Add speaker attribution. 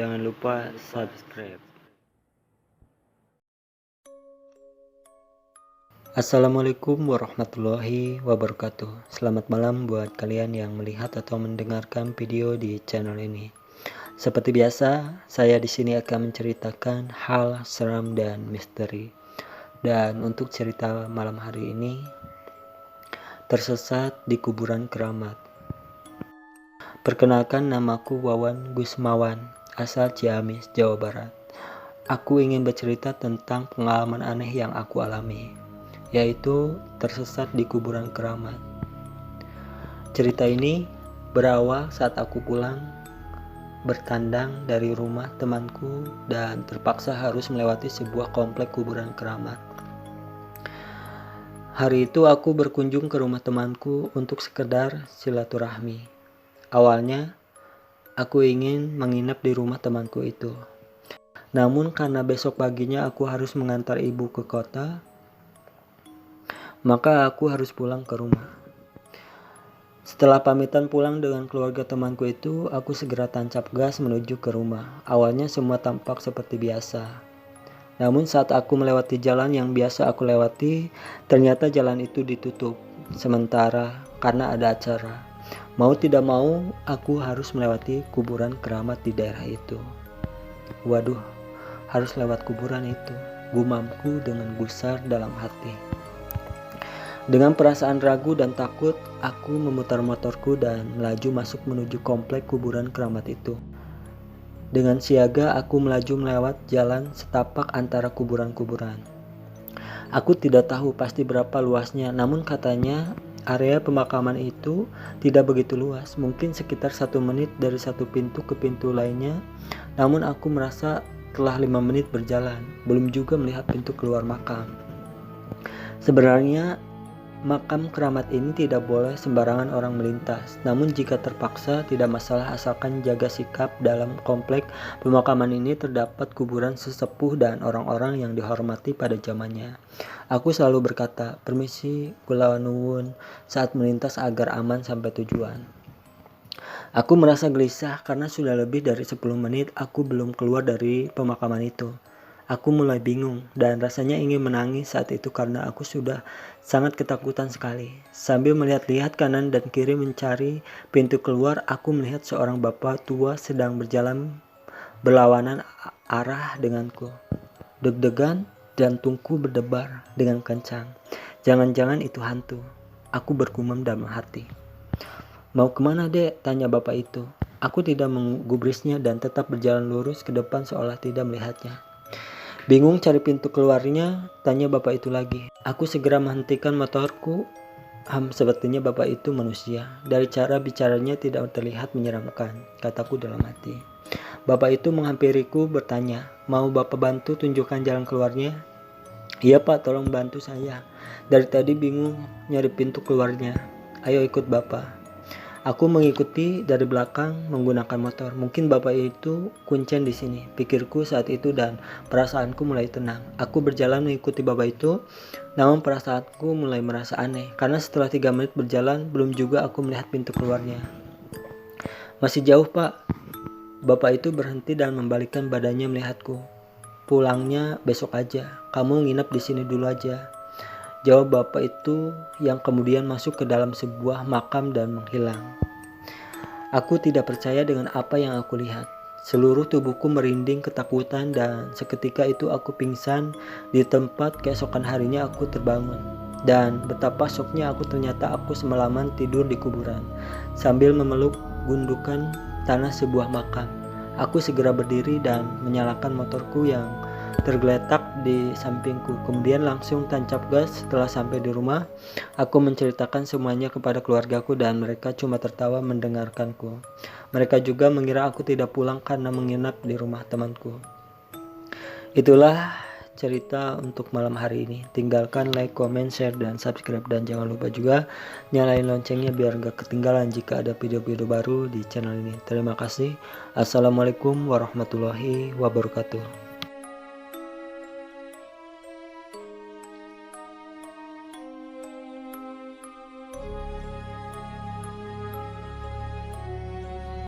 Speaker 1: jangan lupa subscribe. Assalamualaikum warahmatullahi wabarakatuh. Selamat malam buat kalian yang melihat atau mendengarkan video di channel ini. Seperti biasa, saya di sini akan menceritakan hal seram dan misteri. Dan untuk cerita malam hari ini, tersesat di kuburan keramat. Perkenalkan, namaku Wawan Gusmawan, asal Ciamis, Jawa Barat. Aku ingin bercerita tentang pengalaman aneh yang aku alami, yaitu tersesat di kuburan keramat. Cerita ini berawal saat aku pulang bertandang dari rumah temanku dan terpaksa harus melewati sebuah komplek kuburan keramat. Hari itu aku berkunjung ke rumah temanku untuk sekedar silaturahmi. Awalnya, aku ingin menginap di rumah temanku itu. Namun karena besok paginya aku harus mengantar ibu ke kota, maka aku harus pulang ke rumah. Setelah pamitan pulang dengan keluarga temanku itu, aku segera tancap gas menuju ke rumah. Awalnya semua tampak seperti biasa. Namun saat aku melewati jalan yang biasa aku lewati, ternyata jalan itu ditutup sementara karena ada acara. Mau tidak mau, aku harus melewati kuburan keramat di daerah itu. Waduh, harus lewat kuburan itu, gumamku dengan gusar dalam hati. Dengan perasaan ragu dan takut, aku memutar motorku dan melaju masuk menuju komplek kuburan keramat itu. Dengan siaga, aku melaju melewat jalan setapak antara kuburan-kuburan. Aku tidak tahu pasti berapa luasnya, namun katanya area pemakaman itu tidak begitu luas, mungkin sekitar 1 menit dari satu pintu ke pintu lainnya. Namun aku merasa telah 5 menit berjalan, belum juga melihat pintu keluar makam. Sebenarnya makam keramat ini tidak boleh sembarangan orang melintas, namun jika terpaksa tidak masalah asalkan jaga sikap. Dalam komplek pemakaman ini terdapat kuburan sesepuh dan orang-orang yang dihormati pada zamannya. Aku selalu berkata, "Permisi, kula nuwun," saat melintas agar aman sampai tujuan. Aku merasa gelisah karena sudah lebih dari 10 menit aku belum keluar dari pemakaman itu. Aku mulai bingung dan rasanya ingin menangis saat itu karena aku sudah sangat ketakutan sekali. Sambil melihat-lihat kanan dan kiri mencari pintu keluar, aku melihat seorang bapak tua sedang berjalan berlawanan arah denganku. Deg-degan, jantungku berdebar dengan kencang. Jangan-jangan itu hantu, aku bergumam dalam hati. "Mau kemana, Dek?" tanya bapak itu. Aku tidak menggubrisnya dan tetap berjalan lurus ke depan seolah tidak melihatnya. Bingung cari pintu keluarnya, tanya bapak itu lagi. Aku segera menghentikan motorku. Sepertinya bapak itu manusia. Dari cara bicaranya tidak terlihat menyeramkan, kataku dalam hati. Bapak itu menghampiriku bertanya, "Mau bapak bantu tunjukkan jalan keluarnya?" "Iya pak, tolong bantu saya. Dari tadi bingung nyari pintu keluarnya." "Ayo ikut bapak." Aku mengikuti dari belakang menggunakan motor. Mungkin bapak itu kuncen di sini, pikirku saat itu, dan perasaanku mulai tenang. Aku berjalan mengikuti bapak itu, namun perasaanku mulai merasa aneh karena setelah 3 menit berjalan belum juga aku melihat pintu keluarnya. "Masih jauh pak." Bapak itu berhenti dan membalikkan badannya melihatku. "Pulangnya besok aja. Kamu nginep di sini dulu aja," jawab bapak itu yang kemudian masuk ke dalam sebuah makam dan menghilang. Aku tidak percaya dengan apa yang aku lihat. Seluruh tubuhku merinding ketakutan dan seketika itu aku pingsan di tempat. Keesokan harinya aku terbangun. Dan betapa syoknya aku, ternyata aku semalaman tidur di kuburan sambil memeluk gundukan tanah sebuah makam. Aku segera berdiri dan menyalakan motorku yang tergeletak di sampingku. Kemudian langsung tancap gas. Setelah sampai di rumah, aku menceritakan semuanya kepada keluargaku dan mereka cuma tertawa mendengarkanku. Mereka juga mengira aku tidak pulang karena menginap di rumah temanku. Itulah cerita untuk malam hari ini. Tinggalkan like, comment, share, dan subscribe. Dan jangan lupa juga nyalain loncengnya biar gak ketinggalan jika ada video-video baru di channel ini. Terima kasih. Assalamualaikum warahmatullahi wabarakatuh.